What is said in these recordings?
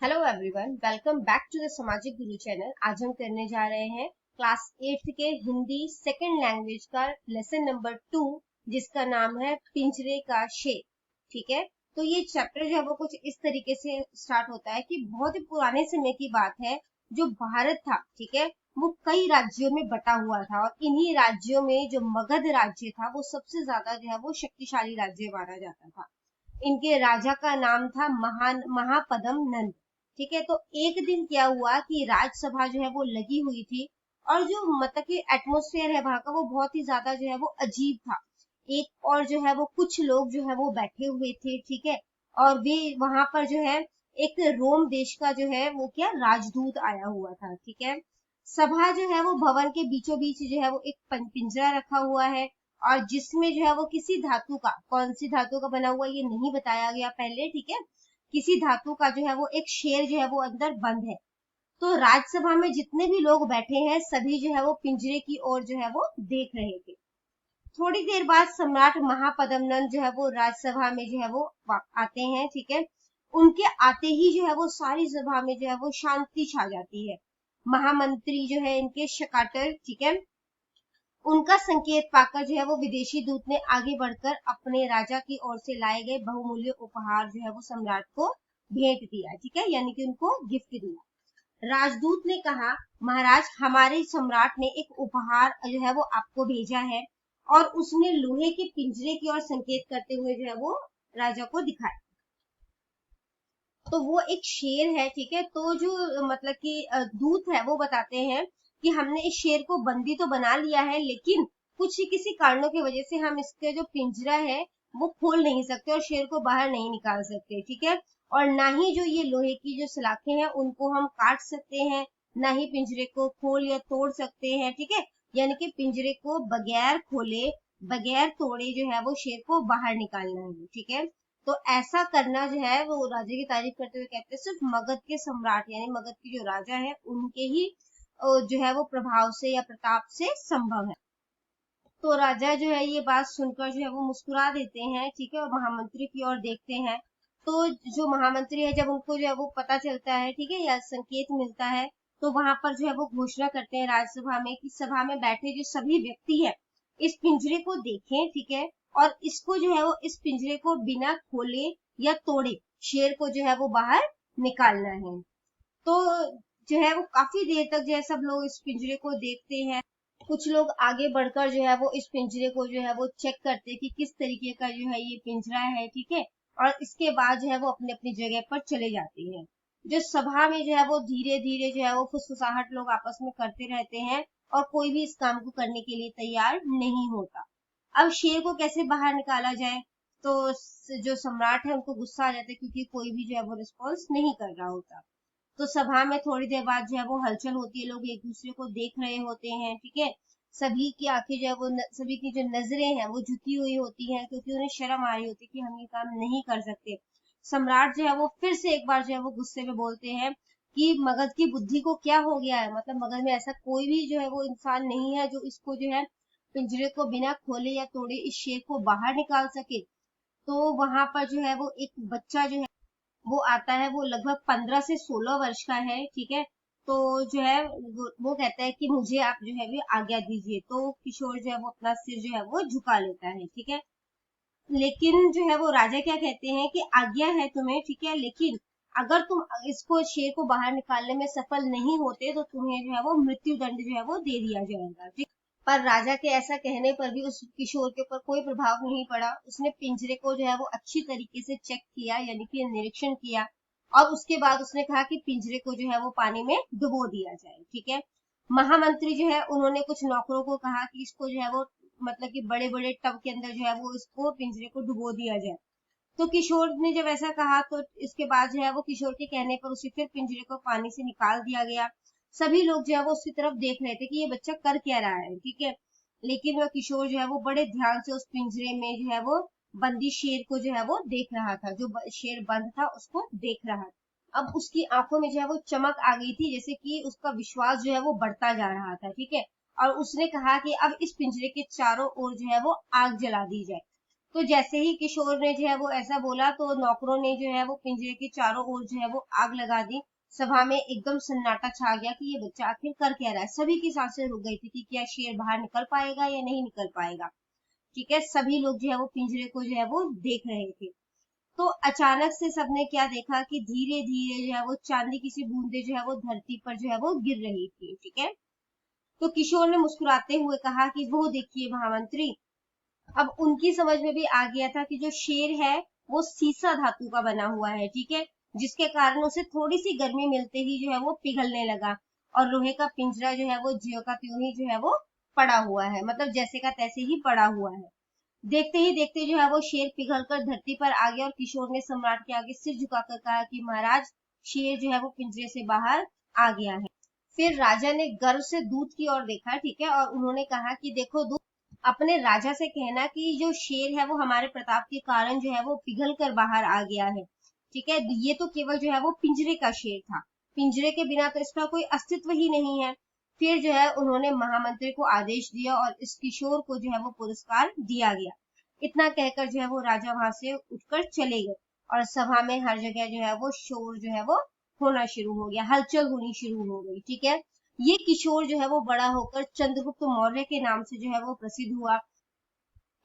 Hello everyone, welcome back to the Samajik Guru channel. आज हम करने जा रहे हैं क्लास 8th के हिंदी सेकंड लैंग्वेज का लेसन नंबर 2, जिसका नाम है पिंजरे का शेर। ठीक है, तो ये चैप्टर जो है वो कुछ इस तरीके से स्टार्ट होता है कि बहुत ही पुराने समय की बात है। जो भारत था, ठीक है, वो कई राज्यों में बटा हुआ था और इन्हीं राज्यों में जो मगध राज्य था वो सबसे ज्यादा जो है वो शक्तिशाली राज्य माना जाता था। इनके राजा का नाम था महापदम नंद। ठीक है, तो एक दिन क्या हुआ कि राज्यसभा जो है वो लगी हुई थी और जो मतलब कि एटमोस्फेयर है वहां का वो बहुत ही ज्यादा जो है वो अजीब था। एक और जो है वो कुछ लोग जो है वो बैठे हुए थे, ठीक है, और वे वहां पर जो है एक रोम देश का जो है वो क्या राजदूत आया हुआ था। ठीक है, सभा जो है वो भवन के बीचों बीच जो है वो एक पिंजरा रखा हुआ है और जिसमें जो है वो किसी धातु का, कौन सी धातु का बना हुआ ये नहीं बताया गया पहले, ठीक है, किसी धातु का जो है वो एक शेर जो है वो अंदर बंद है। तो राज्यसभा में जितने भी लोग बैठे हैं सभी जो है वो पिंजरे की ओर जो है वो देख रहे थे। थोड़ी देर बाद सम्राट महापद्मनंद जो है वो राज्यसभा में जो है वो आते हैं। ठीक है, उनके आते ही जो है वो सारी सभा में जो है वो शांति छा जाती है। महामंत्री जो है इनके शकाटर, ठीक है, उनका संकेत पाकर जो है वो विदेशी दूत ने आगे बढ़कर अपने राजा की ओर से लाए गए बहुमूल्य उपहार जो है वो सम्राट को भेंट दिया। ठीक है, यानी कि उनको गिफ्ट दिया। राजदूत ने कहा, महाराज, हमारे सम्राट ने एक उपहार जो है वो आपको भेजा है, और उसने लोहे के पिंजरे की ओर संकेत करते हुए जो है वो राजा को दिखाया। तो वो एक शेर है। ठीक है, तो जो मतलब कि दूत है वो बताते हैं कि हमने इस शेर को बंदी तो बना लिया है, लेकिन कुछ किसी कारणों की वजह से हम इसके जो पिंजरा है वो खोल नहीं सकते और शेर को बाहर नहीं निकाल सकते। ठीक है, और ना ही जो ये लोहे की जो सलाखें हैं उनको हम काट सकते हैं, ना ही पिंजरे को खोल या तोड़ सकते हैं। ठीक है, यानी कि पिंजरे को बगैर खोले बगैर तोड़े जो है वो शेर को बाहर निकालना है। ठीक है, तो ऐसा करना जो है वो राजा की तारीफ करते हुए कहते हैं सिर्फ मगध के सम्राट यानी मगध के जो राजा है उनके ही जो है वो प्रभाव से या प्रताप से संभव है। तो राजा जो है ये बात सुनकर जो है वो मुस्कुरा देते हैं। ठीक है, और महामंत्री की ओर देखते हैं। तो जो महामंत्री है जब उनको जो है वो पता चलता है, ठीक है, या संकेत मिलता है, तो वहां पर जो है वो घोषणा करते हैं राज्यसभा में कि सभा में बैठे जो सभी व्यक्ति है इस पिंजरे को देखें। ठीक है, और इसको जो है वो इस पिंजरे को बिना खोले या तोड़े शेर को जो है वो बाहर निकालना है। तो जो है वो काफी देर तक जो है सब लोग इस पिंजरे को देखते हैं। कुछ लोग आगे बढ़कर जो है वो इस पिंजरे को जो है वो चेक करते हैं कि किस तरीके का जो है ये पिंजरा है। ठीक है, और इसके बाद जो है वो अपनी अपनी जगह पर चले जाते हैं। जो सभा में जो है वो धीरे धीरे जो है वो फुसफुसाहट लोग आपस में करते रहते हैं और कोई भी इस काम को करने के लिए तैयार नहीं होता। अब शेर को कैसे बाहर निकाला जाए, तो जो सम्राट है उनको गुस्सा आ जाता है क्योंकि कोई भी जो है वो रिस्पॉन्स नहीं कर रहा होता। तो सभा में थोड़ी देर बाद जो है वो हलचल होती है, लोग एक दूसरे को देख रहे होते हैं। ठीक है, सभी की आंखें जो है वो सभी की जो नजरें हैं वो झुकी हुई होती हैं क्योंकि उन्हें शर्म आ रही होती है कि हम ये काम नहीं कर सकते। सम्राट जो है वो फिर से एक बार जो है वो गुस्से में बोलते हैं कि मगध की बुद्धि को क्या हो गया है, मतलब मगध में ऐसा कोई भी जो है वो इंसान नहीं है जो इसको जो है पिंजरे को बिना खोले या तोड़े इस शेर को बाहर निकाल सके। तो वहां पर जो है वो एक बच्चा जो है वो आता है, वो लगभग 15 से 16 वर्ष का है। ठीक है, तो जो है वो कहता है कि मुझे आप जो है वो आज्ञा दीजिए। तो किशोर जो है वो अपना सिर जो है वो झुका लेता है। ठीक है, लेकिन जो है वो राजा क्या कहते हैं कि आज्ञा है तुम्हें, ठीक है, लेकिन अगर तुम इसको शेर को बाहर निकालने में सफल नहीं होते तो तुम्हें जो है वो मृत्यु दंड जो है वो दे दिया जाएगा। ठीक, पर राजा के ऐसा कहने पर भी उस किशोर के ऊपर कोई प्रभाव नहीं पड़ा। उसने पिंजरे को जो है वो अच्छी तरीके से चेक किया, यानी कि निरीक्षण किया, और उसके बाद उसने कहा कि पिंजरे को जो है वो पानी में डुबो दिया जाए। ठीक है, महामंत्री जो है उन्होंने कुछ नौकरों को कहा कि इसको जो है वो मतलब कि बड़े बड़े टब के अंदर जो है वो इसको पिंजरे को डुबो दिया जाए। तो किशोर ने जब ऐसा कहा तो इसके बाद जो है वो किशोर के कहने पर उसे फिर पिंजरे को पानी से निकाल दिया गया। सभी लोग जो है वो उसकी तरफ देख रहे थे कि ये बच्चा कर क्या रहा है। ठीक है, लेकिन वह किशोर जो है वो बड़े ध्यान से उस पिंजरे में जो है वो बंदी शेर को जो है वो देख रहा था, जो शेर बंद था उसको देख रहा था। अब उसकी आंखों में जो है वो चमक आ गई थी, जैसे कि उसका विश्वास जो है वो बढ़ता जा रहा था। ठीक है, और उसने कहा कि अब इस पिंजरे के चारों ओर जो है वो आग जला दी जाए। तो जैसे ही किशोर ने जो है वो ऐसा बोला तो नौकरों ने जो है वो पिंजरे के चारों ओर जो है वो आग लगा दी। सभा में एकदम सन्नाटा छा गया कि ये बच्चा आखिर कर क्या रहा है। सभी की सांसें रुक गई थी कि क्या शेर बाहर निकल पाएगा या नहीं निकल पाएगा। ठीक है, सभी लोग जो है वो पिंजरे को जो है वो देख रहे थे। तो अचानक से सबने क्या देखा कि धीरे धीरे जो है वो चांदी की सी बूंदे जो है वो धरती पर जो है वो गिर रही थी। ठीक है, तो किशोर ने मुस्कुराते हुए कहा कि वो देखिए महामंत्री। अब उनकी समझ में भी आ गया था कि जो शेर है वो सीसा धातु का बना हुआ है। ठीक है, जिसके कारण उसे थोड़ी सी गर्मी मिलते ही जो है वो पिघलने लगा, और लोहे का पिंजरा जो है वो ज्यों का त्यों ही जो है वो पड़ा हुआ है, मतलब जैसे का तैसे ही पड़ा हुआ है। देखते ही देखते जो है वो शेर पिघलकर धरती पर आ गया, और किशोर ने सम्राट के आगे सिर झुकाकर कहा कि महाराज, शेर जो है वो पिंजरे से बाहर आ गया है। फिर राजा ने गर्व से दूत की ओर देखा। ठीक है, और उन्होंने कहा कि देखो दूत, अपने राजा से कहना कि जो शेर है वो हमारे प्रताप के कारण जो है वो पिघल कर बाहर आ गया है। ठीक है, ये तो केवल जो है वो पिंजरे का शेर था, पिंजरे के बिना तो इसका कोई अस्तित्व ही नहीं है। फिर जो है उन्होंने महामंत्री को आदेश दिया और इस किशोर को जो है वो पुरस्कार दिया गया। इतना कहकर जो है वो राजा वहां से उठकर चले गए, और सभा में हर जगह जो है वो शोर जो है वो होना शुरू हो गया, हलचल होनी शुरू हो गई। ठीक है, ये किशोर जो है वो बड़ा होकर चंद्रगुप्त मौर्य के नाम से जो है वो प्रसिद्ध हुआ।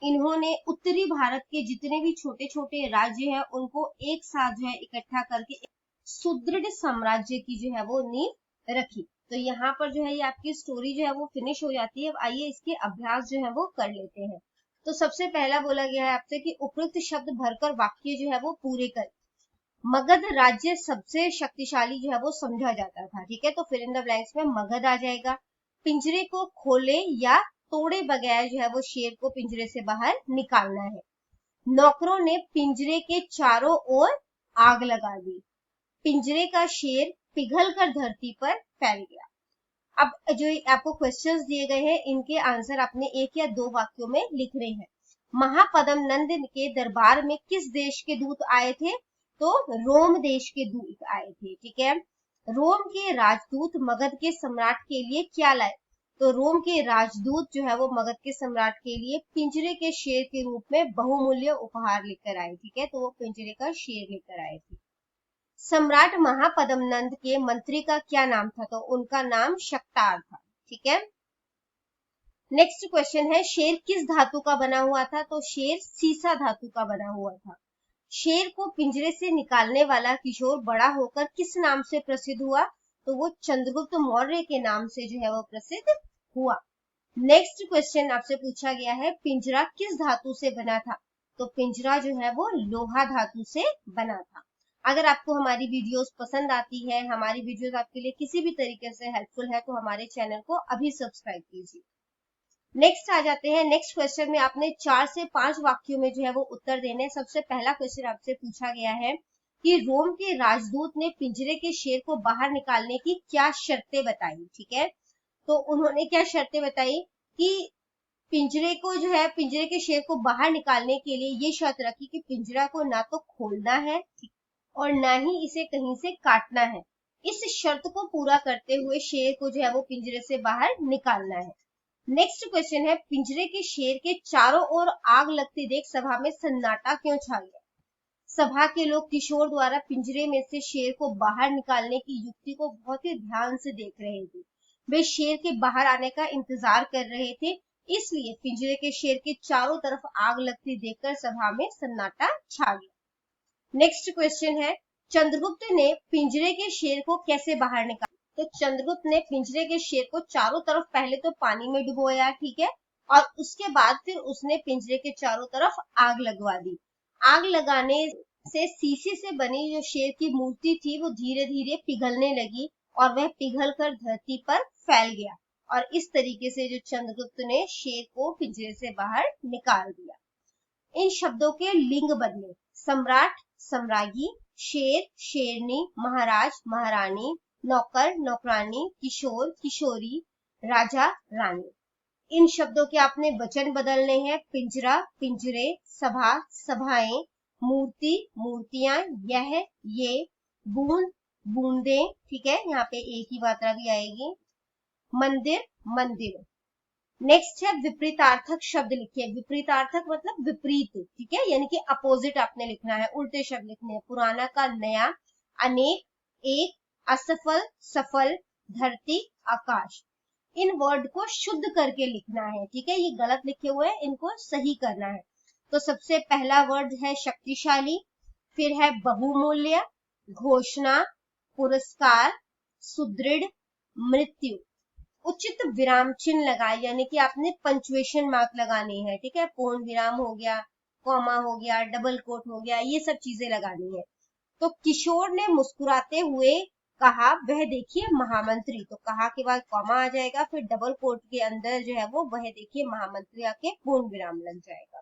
इन्होंने उत्तरी भारत के जितने भी छोटे छोटे राज्य हैं उनको एक साथ जो है इकट्ठा करके एक सुदृढ़ साम्राज्य की जो है वो नींव रखी। तो यहाँ पर जो है ये आपकी स्टोरी जो है वो फिनिश हो जाती है। अब आइए इसके अभ्यास जो है वो कर लेते हैं। तो सबसे पहला बोला गया है आपसे कि उपयुक्त शब्द भरकर वाक्य जो है वो पूरे कर। मगध राज्य सबसे शक्तिशाली जो है वो समझा जाता था। ठीक है, तो फिर इन द ब्लैंक्स में मगध आ जाएगा। पिंजरे को खोले या तोड़े बगैर जो है वो शेर को पिंजरे से बाहर निकालना है। नौकरों ने पिंजरे के चारों ओर आग लगा दी। पिंजरे का शेर पिघल कर धरती पर फैल गया। अब जो आपको क्वेश्चंस दिए गए हैं इनके आंसर आपने एक या दो वाक्यों में लिख रहे हैं। महापद्म नंद के दरबार में किस देश के दूत आए थे? तो रोम देश के दूत आए थे। ठीक है, रोम के राजदूत मगध के सम्राट के लिए क्या लाए? तो रोम के राजदूत जो है वो मगध के सम्राट के लिए पिंजरे के शेर के रूप में बहुमूल्य उपहार लेकर आए। ठीक है, तो वो पिंजरे का शेर लेकर आए थे। सम्राट महापद्म नंद के मंत्री का क्या नाम था? तो उनका नाम शक्तार था। ठीक है, नेक्स्ट क्वेश्चन है शेर किस धातु का बना हुआ था? तो शेर सीसा धातु का बना हुआ था। शेर को पिंजरे से निकालने वाला किशोर बड़ा होकर किस नाम से प्रसिद्ध हुआ? तो वो चंद्रगुप्त मौर्य के नाम से जो है वो प्रसिद्ध हुआ। नेक्स्ट क्वेश्चन आपसे पूछा गया है पिंजरा किस धातु से बना था? तो पिंजरा जो है वो लोहा धातु से बना था। अगर आपको हमारी वीडियोस पसंद आती है, हमारी वीडियोस आपके लिए किसी भी तरीके से हेल्पफुल है, तो हमारे चैनल को अभी सब्सक्राइब कीजिए। नेक्स्ट आ जाते हैं। नेक्स्ट क्वेश्चन में आपने 4 से 5 वाक्यों में जो है वो उत्तर देने। सबसे पहला क्वेश्चन आपसे पूछा गया है कि रोम के राजदूत ने पिंजरे के शेर को बाहर निकालने की क्या शर्तें बताई। ठीक है, तो उन्होंने क्या शर्तें बताई कि पिंजरे को जो है पिंजरे के शेर को बाहर निकालने के लिए ये शर्त रखी कि पिंजरा को ना तो खोलना है और ना ही इसे कहीं से काटना है। इस शर्त को पूरा करते हुए शेर को जो है वो पिंजरे से बाहर निकालना है। नेक्स्ट क्वेश्चन है पिंजरे के शेर के चारों ओर आग लगते देख सभा में सन्नाटा क्यों छा गया? सभा के लोग किशोर द्वारा पिंजरे में से शेर को बाहर निकालने की युक्ति को बहुत ही ध्यान से देख रहे थे। वे शेर के बाहर आने का इंतजार कर रहे थे, इसलिए पिंजरे के शेर के चारों तरफ आग लगती देखकर सभा में सन्नाटा छा गया। नेक्स्ट क्वेश्चन है चंद्रगुप्त ने पिंजरे के शेर को कैसे बाहर निकाला? तो चंद्रगुप्त ने पिंजरे के शेर को चारों तरफ पहले तो पानी में डुबोया। ठीक है, और उसके बाद फिर उसने पिंजरे के चारों तरफ आग लगवा दी। आग लगाने से शीशे से बनी जो शेर की मूर्ति थी वो धीरे धीरे पिघलने लगी और वह पिघल कर धरती पर फैल गया, और इस तरीके से जो चंद्रगुप्त ने शेर को पिंजरे से बाहर निकाल दिया। इन शब्दों के लिंग बदले। सम्राट, सम्राज्ञी, शेर, शेरनी, महाराज, महारानी, नौकर, नौकरानी, किशोर, किशोरी, राजा, रानी। इन शब्दों के आपने वचन बदलने हैं। पिंजरा, पिंजरे, सभा, सभाएं, मूर्ति, मूर्तियां, यह, ये, बूंद, बूंदें। ठीक है, यहाँ पे एक ही मात्रा भी आएगी। मंदिर, मंदिर। नेक्स्ट है विपरीतार्थक शब्द लिखिए। विपरीतार्थक मतलब विपरीत, ठीक है, यानी कि अपोजिट आपने लिखना है, उल्टे शब्द लिखने हैं। पुराना का नया, अनेक, एक, असफल, सफल, धरती, आकाश। इन वर्ड को शुद्ध करके लिखना है, ठीक है, ये गलत लिखे हुए हैं, इनको सही करना है। तो सबसे पहला वर्ड है शक्तिशाली, फिर है बहुमूल्य, घोषणा, पुरस्कार, सुदृढ़, मृत्यु। उचित विराम चिन्ह लगाए, यानी कि आपने पंक्चुएशन मार्क लगाने हैं, ठीक है, पूर्ण विराम हो गया, कॉमा हो गया, डबल कोट हो गया, ये सब चीजें लगानी है। तो किशोर ने मुस्कुराते हुए कहा, वह देखिए महामंत्री। तो कहा के बाद कॉमा आ जाएगा, फिर डबल कोट के अंदर जो है वो वह देखिए महामंत्री आके पूर्ण विराम लग जाएगा।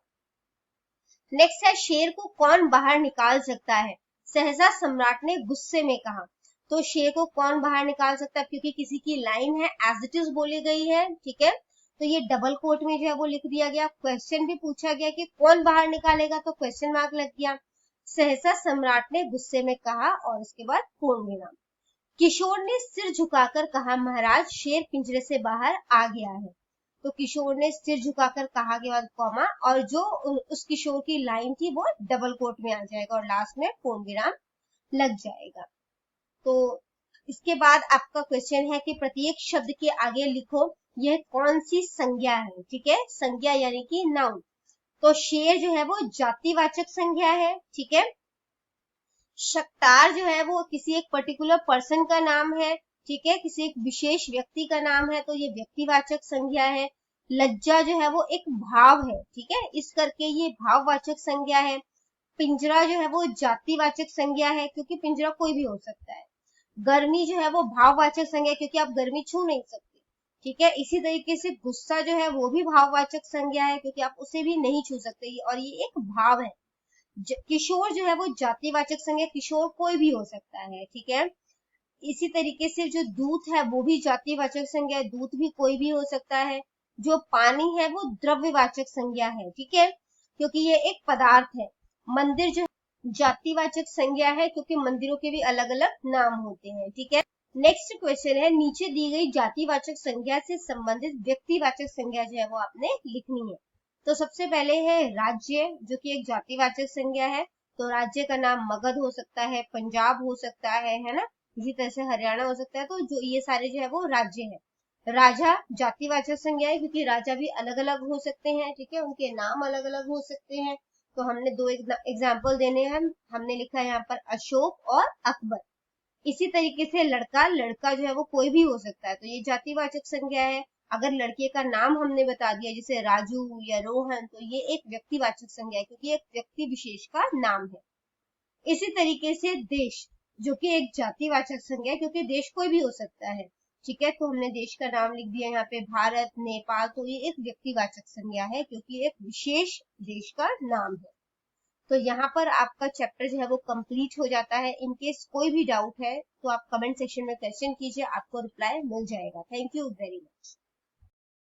नेक्स्ट है शेर को कौन बाहर निकाल सकता है? सहसा सम्राट ने गुस्से में कहा। तो शेर को कौन बाहर निकाल सकता है? क्योंकि किसी की लाइन है, एज इट इज बोली गई है, ठीक है, तो ये डबल कोट में जो है वो लिख दिया गया। क्वेश्चन भी पूछा गया कि कौन बाहर निकालेगा, तो क्वेश्चन मार्क लग गया। सहसा सम्राट ने गुस्से में कहा और उसके बाद पूर्ण विराम। किशोर ने सिर झुकाकर कहा, महाराज शेर पिंजरे से बाहर आ गया है। तो किशोर ने सिर झुकाकर कहा के बाद कॉमा, और जो उस किशोर की लाइन थी वो डबल कोट में आ जाएगा और लास्ट में पूर्ण विराम लग जाएगा। तो इसके बाद आपका क्वेश्चन है कि प्रत्येक शब्द के आगे लिखो यह कौन सी संज्ञा है, ठीक है, संज्ञा यानी कि नाउन। तो शेर जो है वो जातिवाचक संज्ञा है, ठीक है। शक्तार जो है वो किसी एक पर्टिकुलर पर्सन का नाम है, ठीक है, किसी एक विशेष व्यक्ति का नाम है, तो ये व्यक्तिवाचक संज्ञा है। लज्जा जो है वो एक भाव है, ठीक है, इस करके ये भाववाचक संज्ञा है। पिंजरा जो है वो जातिवाचक संज्ञा है, क्योंकि पिंजरा कोई भी हो सकता है। गर्मी जो है वो भाववाचक संज्ञा, क्योंकि आप गर्मी छू नहीं सकते, ठीक है। इसी तरीके से गुस्सा जो है वो भी भाववाचक संज्ञा है, क्योंकि आप उसे भी नहीं छू सकते, और ये एक भाव है। किशोर जो है वो जातिवाचक संज्ञा, किशोर कोई भी हो सकता है, ठीक है। इसी तरीके से जो दूत है वो भी जातिवाचक संज्ञा है, दूत भी कोई भी हो सकता है। जो पानी है वो द्रव्यवाचक संज्ञा है, ठीक है, क्योंकि ये एक पदार्थ है। मंदिर जो जातिवाचक संज्ञा है, क्योंकि मंदिरों के भी अलग अलग नाम होते हैं, ठीक है। नेक्स्ट क्वेश्चन है, नीचे दी गई जातिवाचक संज्ञा से संबंधित व्यक्तिवाचक संज्ञा जो है वो आपने लिखनी है। तो सबसे पहले है राज्य, जो कि एक जातिवाचक संज्ञा है। तो राज्य का नाम मगध हो सकता है, पंजाब हो सकता है ना, इसी तरह से हरियाणा हो सकता है। तो जो ये सारे जो है वो राज्य है। राजा जातिवाचक संज्ञा है, क्योंकि राजा भी अलग अलग हो सकते हैं, ठीक है, उनके नाम अलग अलग हो सकते हैं। तो हमने दो एग्जाम्पल देने हैं, हमने लिखा है यहाँ पर अशोक और अकबर। इसी तरीके से लड़का, लड़का जो है वो कोई भी हो सकता है, तो ये जातिवाचक संज्ञा है। अगर लड़के का नाम हमने बता दिया जैसे राजू या रोहन, तो ये एक व्यक्तिवाचक संज्ञा है, क्योंकि एक व्यक्ति विशेष का नाम है। इसी तरीके से देश, जो कि एक जातिवाचक संज्ञा है, क्योंकि देश कोई भी हो सकता है, ठीक है, तो हमने देश का नाम लिख दिया यहाँ पे भारत, नेपाल, तो ये एक व्यक्तिवाचक संज्ञा है, क्योंकि एक विशेष देश का नाम है। तो यहाँ पर आपका चैप्टर जो है वो कंप्लीट हो जाता है। इन केस कोई भी डाउट है तो आप कमेंट सेक्शन में क्वेश्चन कीजिए, आपको रिप्लाई मिल जाएगा। Thank you very much.